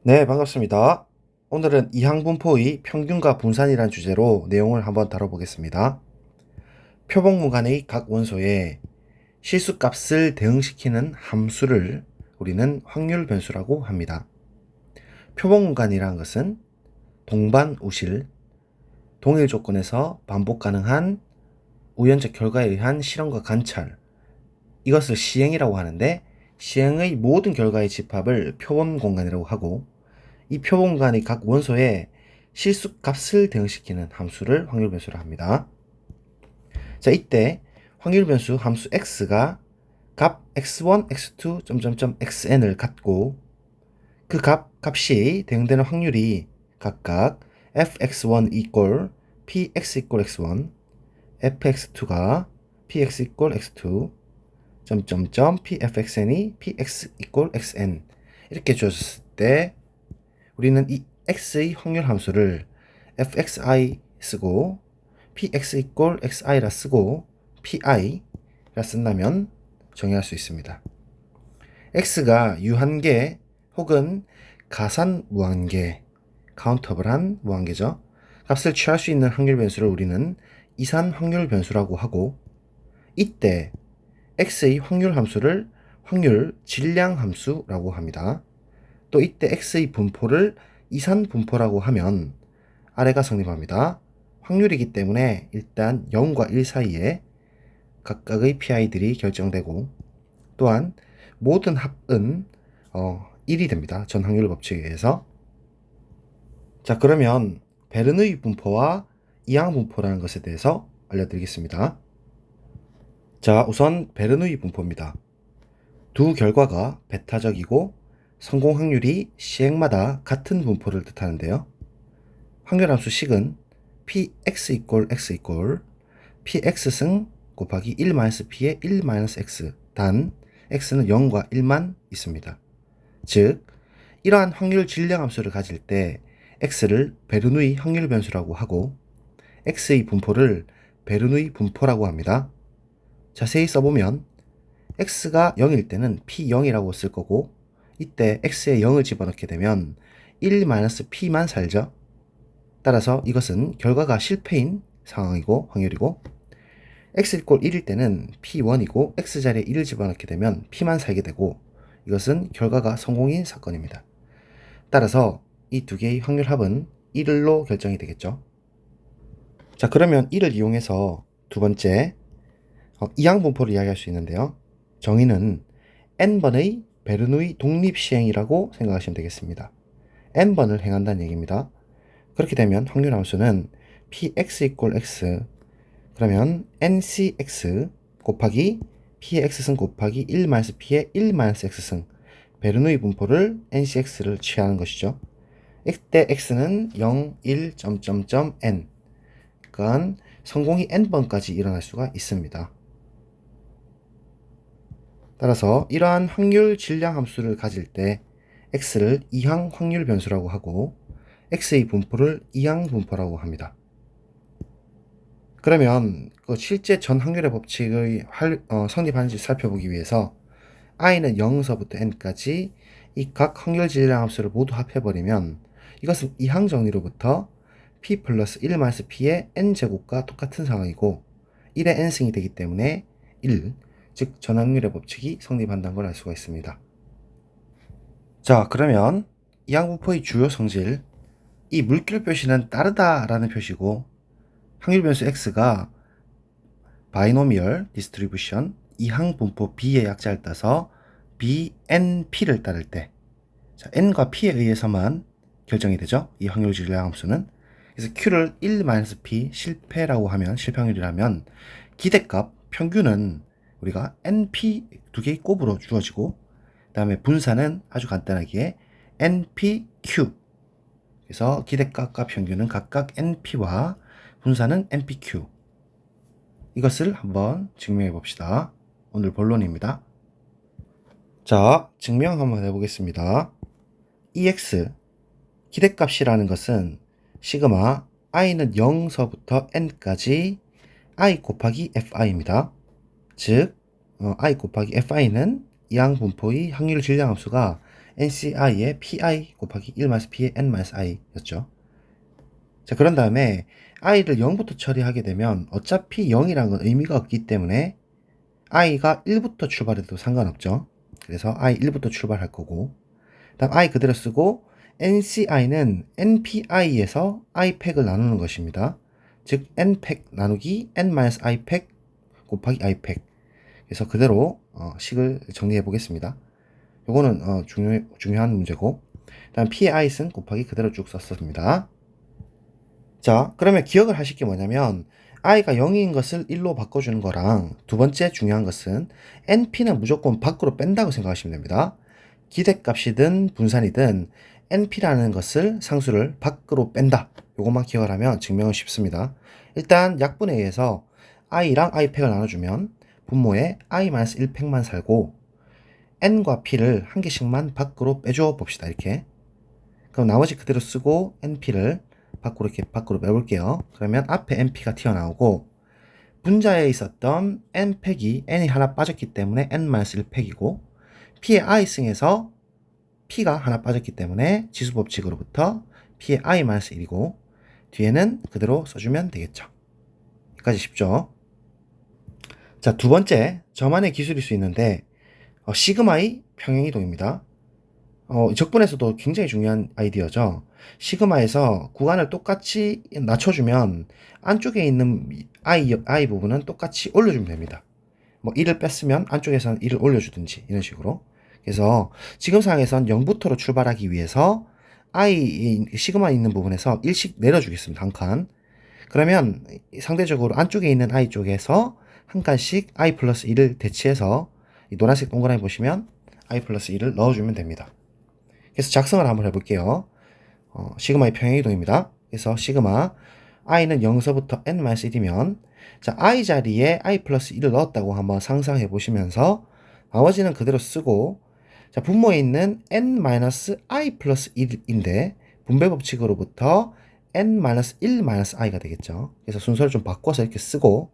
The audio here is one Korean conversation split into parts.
네, 반갑습니다. 오늘은 이항분포의 평균과 분산이란 주제로 내용을 한번 다뤄보겠습니다. 표본문 간의 각 원소의 실수값을 대응시키는 함수를 우리는 확률 변수라고 합니다. 표본문 간이라는 것은 동반 우실, 동일 조건에서 반복 가능한 우연적 결과에 의한 실험과 관찰, 이것을 시행이라고 하는데, 시행의 모든 결과의 집합을 표본 공간이라고 하고, 이 표본 간의 각 원소의 실수값을 대응시키는 함수를 확률 변수라 합니다. 자, 이때 확률 변수 함수 x가 값 x1, x2, xn을 갖고 그 값이 대응되는 확률이 각각 fx1 equal px equal x1, fx2가 px equal x2, pfxn이 px equal xn 이렇게 주어졌을 때 우리는 이 x의 확률 함수를 fxi 쓰고 px equal xi라 쓰고 pi라 쓴다면 정의할 수 있습니다. x가 유한계 혹은 가산 무한계, 카운터블한 무한계죠. 값을 취할 수 있는 확률 변수를 우리는 이산 확률 변수라고 하고, 이때 x의 확률 함수를 확률 질량 함수라고 합니다. 또 이때 x의 분포를 이산 분포라고 하면 아래가 성립합니다. 확률이기 때문에 일단 0과 1 사이에 각각의 pi들이 결정되고, 또한 모든 합은 1이 됩니다. 전확률 법칙에 의해서. 자, 그러면 베르누이 분포와 이항 분포라는 것에 대해서 알려드리겠습니다. 자, 우선 베르누이 분포입니다. 두 결과가 베타적이고 성공 확률이 시행마다 같은 분포를 뜻하는데요. 확률함수 식은 px equal x equal px승 곱하기 1-p의 1-x, 단 x는 0과 1만 있습니다. 즉, 이러한 확률 질량함수를 가질 때 x를 베르누이 확률 변수라고 하고 x의 분포를 베르누이 분포라고 합니다. 자세히 써보면 x가 0일 때는 p0이라고 쓸 거고, 이때 x에 0을 집어넣게 되면 1-p만 살죠. 따라서 이것은 결과가 실패인 상황이고 확률이고, x equal 1일 때는 p1이고 x자리에 1을 집어넣게 되면 p만 살게 되고, 이것은 결과가 성공인 사건입니다. 따라서 이 두 개의 확률 합은 1로 결정이 되겠죠. 자, 그러면 이를 이용해서 두 번째 이항분포를 이야기할 수 있는데요. 정의는 n번의 베르누이 독립시행이라고 생각하시면 되겠습니다. n번을 행한다는 얘기입니다. 그렇게 되면 확률 함수는 px equal x, 그러면 ncx 곱하기 p의 x승 곱하기 1-p의 1-x승, 베르누이 분포를 ncx를 취하는 것이죠. 이때 x는 0, 1, n, 그러니까 성공이 n번까지 일어날 수가 있습니다. 따라서 이러한 확률 질량 함수를 가질 때 x를 이항 확률 변수라고 하고 x의 분포를 이항 분포라고 합니다. 그러면 그 실제 전 확률의 법칙의 성립하는지 살펴보기 위해서 i는 0서부터 n까지 이 각 확률 질량 함수를 모두 합해버리면 이것은 이항 정리로부터 p 플러스 1-p의 n제곱과 똑같은 상황이고 1의 n승이 되기 때문에 1, 즉 전확률의 법칙이 성립한다는 걸 알 수가 있습니다. 자, 그러면 이항분포의 주요 성질, 이 물결 표시는 따르다라는 표시고 확률 변수 x가 바이노미얼 디스트리뷰션 이항분포 b의 약자를 따서 bnp를 따를 때, 자, n과 p에 의해서만 결정이 되죠. 이 확률 질량 함수는. 그래서 q를 1-p 실패라고 하면, 실패 확률이라면 기대값 평균은 우리가 np 두 개의 곱으로 주어지고, 그 다음에 분산은 아주 간단하게 npq, 그래서 기대값과 평균은 각각 np와 분산은 npq, 이것을 한번 증명해 봅시다. 오늘 본론입니다. 자, 증명 한번 해보겠습니다. ex, 기대값이라는 것은 시그마 i는 0서부터 n까지 i 곱하기 fi입니다. 즉 i 곱하기 fi는 이항분포의 확률 질량함수가 NCI의 PI 곱하기 1-P의 N-I였죠. 자, 그런 다음에 i를 0부터 처리하게 되면 어차피 0이란 건 의미가 없기 때문에 i가 1부터 출발해도 상관없죠. 그래서 i 1부터 출발할 거고, 다음 i 그대로 쓰고 NCI는 NPI에서 i팩을 나누는 것입니다. 즉 n팩 나누기 n-i팩 곱하기 i팩. 그래서 그대로 식을 정리해 보겠습니다. 요거는 중요한 문제고, 다음 p의 i승 곱하기 그대로 쭉 썼습니다. 자, 그러면 기억을 하실 게 뭐냐면 i가 0인 것을 1로 바꿔주는 거랑, 두 번째 중요한 것은 np는 무조건 밖으로 뺀다고 생각하시면 됩니다. 기대값이든 분산이든 np라는 것을 상수를 밖으로 뺀다. 요것만 기억을 하면 증명은 쉽습니다. 일단 약분에 의해서 i랑 i팩을 나눠주면 분모에 i-1팩만 살고 n과 p를 한 개씩만 밖으로 빼줘 봅시다. 이렇게. 그럼 나머지 그대로 쓰고 np를 밖으로 이렇게 밖으로 빼볼게요. 그러면 앞에 np가 튀어나오고, 분자에 있었던 n팩이 n이 하나 빠졌기 때문에 n-1팩이고, p의 i승에서 p가 하나 빠졌기 때문에 지수법칙으로부터 p의 i-1이고, 뒤에는 그대로 써주면 되겠죠. 여기까지 쉽죠? 자, 두 번째, 저만의 기술일 수 있는데 시그마의 평행이동입니다. 적분에서도 굉장히 중요한 아이디어죠. 시그마에서 구간을 똑같이 낮춰주면 안쪽에 있는 i 부분은 똑같이 올려주면 됩니다. 뭐 1을 뺐으면 안쪽에서는 1을 올려주든지 이런 식으로. 그래서 지금 상황에선 0부터로 출발하기 위해서 시그마 있는 부분에서 1씩 내려주겠습니다. 한 칸. 그러면 상대적으로 안쪽에 있는 i 쪽에서 한 칸씩 i 플러스 1을 대치해서 이 노란색 동그라미 보시면 i 플러스 1을 넣어주면 됩니다. 그래서 작성을 한번 해볼게요. 시그마의 평행이동입니다. 그래서 시그마 i는 0서부터 n-1이면 자, i 자리에 i 플러스 1을 넣었다고 한번 상상해 보시면서 나머지는 그대로 쓰고, 자, 분모에 있는 n-i 플러스 1인데 분배 법칙으로부터 n-1-i가 되겠죠. 그래서 순서를 좀 바꿔서 이렇게 쓰고,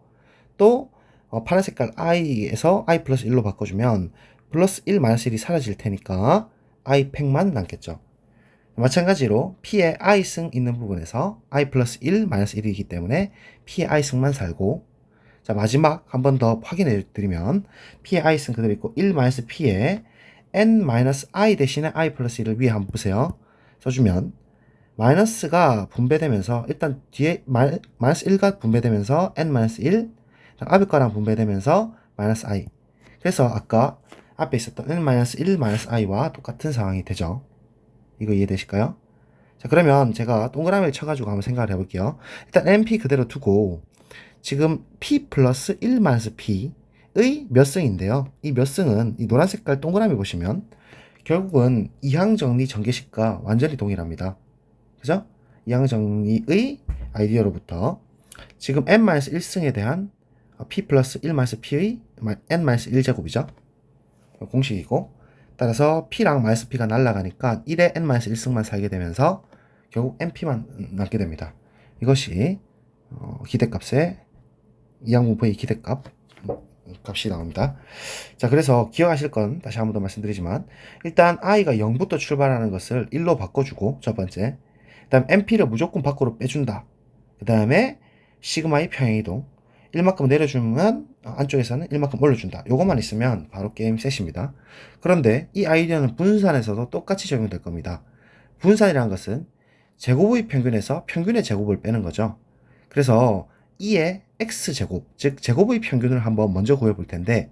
또 파란 색깔 i에서 i 플러스 1로 바꿔주면 플러스 1-1이 사라질 테니까 i 팩만 남겠죠. 마찬가지로 p의 i승 있는 부분에서 i 플러스 1 마이너스 1이기 때문에 p의 i승만 살고, 자, 마지막 한 번 더 확인해 드리면 p의 i승 그대로 있고 1 마이너스 p의 n 마이너스 i 대신에 i 플러스 1을 위에 한번 보세요. 써주면 마이너스가 분배되면서 일단 뒤에 마이너스 1가 분배되면서 n 마이너스 1, 앞에 거랑 분배되면서 마이너스 i. 그래서 아까 앞에 있었던 n 마이너스 1 마이너스 i와 똑같은 상황이 되죠. 이거 이해되실까요? 자, 그러면 제가 동그라미를 쳐가지고 한번 생각을 해볼게요. 일단 np 그대로 두고 지금 p 플러스 1 마이너스 p의 몇 승인데요. 이 몇 승은 이 노란 색깔 동그라미 보시면 결국은 이항정리 전개식과 완전히 동일합니다. 그죠? 이항정리의 아이디어로부터 지금 n-1승에 대한 p 플러스 1-p의 n-1제곱이죠. 공식이고, 따라서 p랑 마이너스 p가 날아가니까 1에 n-1승만 살게 되면서 결국 np만 남게 됩니다. 이것이 기대값의 이항분포의 기대값 값이 나옵니다. 자, 그래서 기억하실 건 다시 한 번 더 말씀드리지만, 일단 i가 0부터 출발하는 것을 1로 바꿔주고, 첫 번째. 그 다음 np를 무조건 밖으로 빼준다. 그 다음에 시그마의 평행이동. 1만큼 내려주면 안쪽에서는 1만큼 올려준다. 요것만 있으면 바로 게임 셋입니다. 그런데 이 아이디어는 분산에서도 똑같이 적용될 겁니다. 분산이라는 것은 제곱의 평균에서 평균의 제곱을 빼는 거죠. 그래서 2의 x제곱, 즉 제곱의 평균을 한번 먼저 구해 볼 텐데,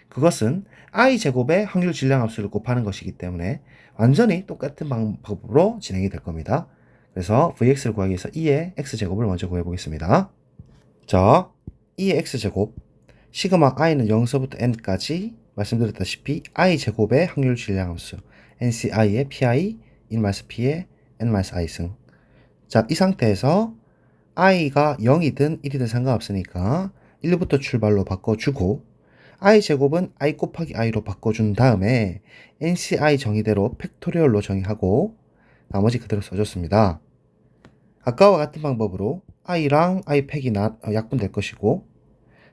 그것은 i제곱의 확률 질량함수를 곱하는 것이기 때문에 완전히 똑같은 방법으로 진행이 될 겁니다. 그래서 vx를 구하기 위해서 2의 x제곱을 먼저 구해 보겠습니다. 자, 2의 x제곱, 시그마 i는 0서부터 n까지 말씀드렸다시피 i제곱의 확률 질량함수 NCI의 PI 1-P의 n-i승. 자, 이 상태에서 i가 0이든 1이든 상관없으니까 1부터 출발로 바꿔주고, i제곱은 i 곱하기 i로 바꿔준 다음에 NCI 정의대로 팩토리얼로 정의하고 나머지 그대로 써줬습니다. 아까와 같은 방법으로 i랑 i 팩이 약분될 것이고,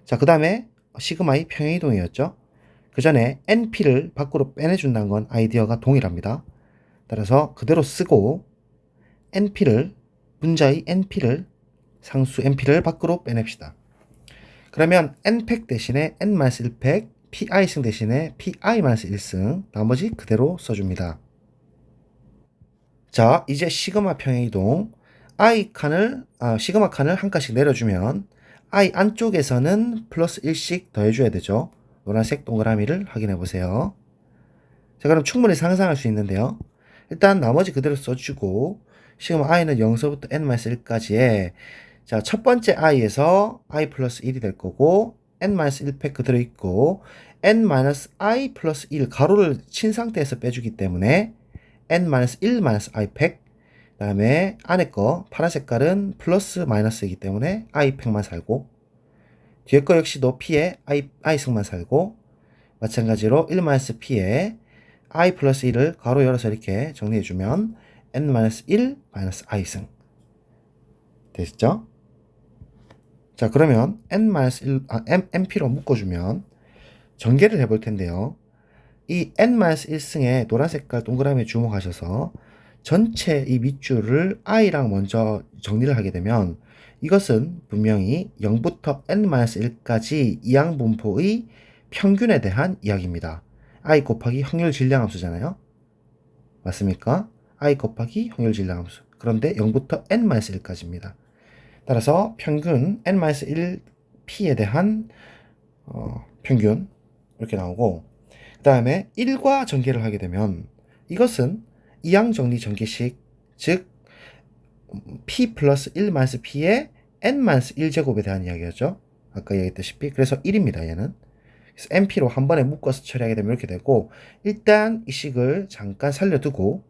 자, 그 다음에 시그마의 평행이동이었죠. 그 전에 np를 밖으로 빼내준다는 건 아이디어가 동일합니다. 따라서 그대로 쓰고 np를 분자의 np를 상수 np를 밖으로 빼냅시다. 그러면 n팩 대신에 n-1팩, pi승 대신에 pi-1승, 나머지 그대로 써줍니다. 자, 이제 시그마 평행이동 시그마 칸을 한 칸씩 내려주면 i 안쪽에서는 플러스 1씩 더해줘야 되죠. 노란색 동그라미를 확인해 보세요. 자, 그럼 충분히 상상할 수 있는데요. 일단 나머지 그대로 써주고 시그마 i는 0서부터 n-1까지의 자, 첫 번째 i에서 i 플러스 1이 될 거고 n-1팩 그대로 있고 n-i 플러스 1 가로를 친 상태에서 빼주기 때문에 n-1 i팩 그 다음에 안에 거 파란 색깔은 플러스 마이너스이기 때문에 i팩만 살고 뒤에 거 역시도 p에 i승만 살고 마찬가지로 1-p에 i 플러스 1을 가로 열어서 이렇게 정리해주면 n-1 i승 됐죠? 자, 그러면 np로 묶어주면 전개를 해볼 텐데요. 이 n-1승의 노란 색깔 동그라미에 주목하셔서 전체 이 밑줄을 i랑 먼저 정리를 하게 되면 이것은 분명히 0부터 n-1까지 이항분포의 평균에 대한 이야기입니다. i 곱하기 확률 질량함수잖아요. 맞습니까? i 곱하기 확률 질량함수. 그런데 0부터 n-1까지입니다. 따라서 평균 n-1p에 대한 평균 이렇게 나오고 그 다음에 1과 전개를 하게 되면 이것은 이항정리 전개식 즉 p 플러스 1-p의 n-1제곱에 대한 이야기였죠. 아까 얘기했다시피 그래서 1입니다. 얘는. 그래서 np로 한 번에 묶어서 처리하게 되면 이렇게 되고 일단 이 식을 잠깐 살려두고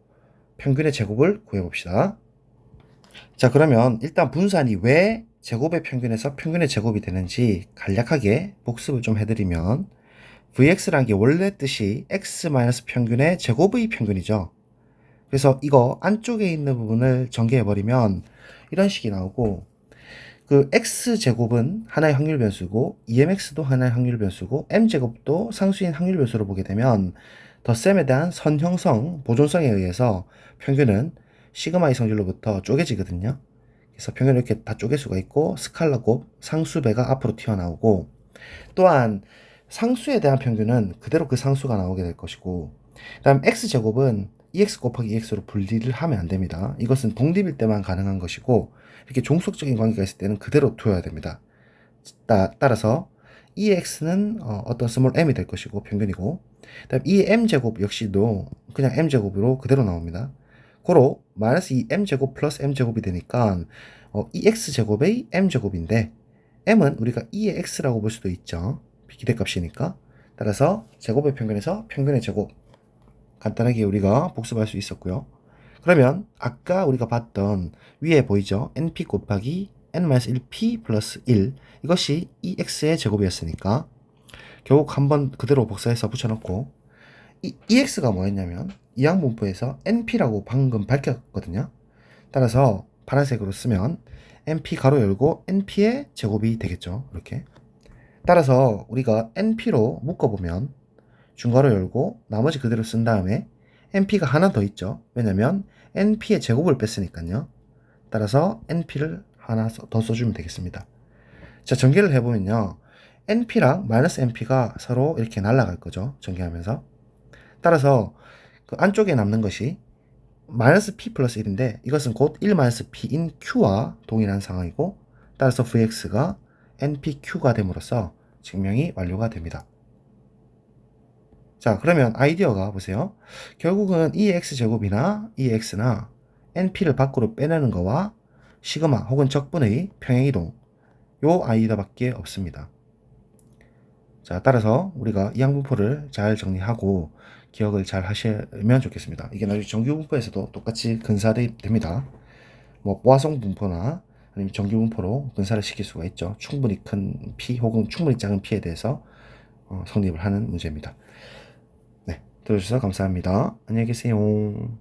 평균의 제곱을 구해봅시다. 자, 그러면 일단 분산이 왜 제곱의 평균에서 평균의 제곱이 되는지 간략하게 복습을 좀 해드리면 vx라는 게 원래 뜻이 x-평균의 제곱의 평균이죠. 그래서 이거 안쪽에 있는 부분을 전개해버리면 이런 식이 나오고 그 x제곱은 하나의 확률 변수고 emx도 하나의 확률 변수고 m제곱도 상수인 확률 변수로 보게 되면 덧셈에 대한 선 형성, 보존성에 의해서 평균은 시그마의 성질로부터 쪼개지거든요. 그래서 평균을 이렇게 다 쪼갤 수가 있고 스칼라 곱 상수배가 앞으로 튀어나오고 또한 상수에 대한 평균은 그대로 그 상수가 나오게 될 것이고 그 다음 x제곱은 2x 곱하기 2x로 분리를 하면 안 됩니다. 이것은 독립일 때만 가능한 것이고 이렇게 종속적인 관계가 있을 때는 그대로 둬야 됩니다. 따라서 2x는 어떤 스몰 m이 될 것이고 평균이고 그다음 이 m제곱 역시도 그냥 m제곱으로 그대로 나옵니다. 고로 마이너스 2m제곱 플러스 m제곱이 되니까 2x제곱의 m제곱인데 m은 우리가 2의 x라고 볼 수도 있죠. 기대값이니까. 따라서 제곱의 평균에서 평균의 제곱 간단하게 우리가 복습할 수 있었고요. 그러면 아까 우리가 봤던 위에 보이죠? np 곱하기 n-1p 플러스 1 이것이 2x의 제곱이었으니까 결국 한번 그대로 복사해서 붙여놓고 이 ex가 뭐였냐면 이항분포에서 np라고 방금 밝혔거든요. 따라서 파란색으로 쓰면 np 가로 열고 np의 제곱이 되겠죠. 이렇게. 따라서 우리가 np로 묶어보면 중괄호 열고 나머지 그대로 쓴 다음에 np가 하나 더 있죠. 왜냐면 np의 제곱을 뺐으니까요. 따라서 np를 하나 더 써주면 되겠습니다. 자, 전개를 해보면요. np랑 마이너스 np가 서로 이렇게 날아갈 거죠. 전개하면서. 따라서 그 안쪽에 남는 것이 마이너스 p 플러스 1인데 이것은 곧 1-p인 q와 동일한 상황이고 따라서 vx가 npq가 됨으로써 증명이 완료가 됩니다. 자, 그러면 아이디어가 보세요. 결국은 2x제곱이나 2x나 np를 밖으로 빼내는 거와 시그마 혹은 적분의 평행이동 요 아이디어밖에 없습니다. 자, 따라서 우리가 이항분포를 잘 정리하고 기억을 잘 하시면 좋겠습니다. 이게 나중에 정규분포에서도 똑같이 근사됩니다. 뭐 보아성 분포나 아니면 정규분포로 근사를 시킬 수가 있죠. 충분히 큰 p 혹은 충분히 작은 p에 대해서 성립을 하는 문제입니다. 네, 들어주셔서 감사합니다. 안녕히 계세요.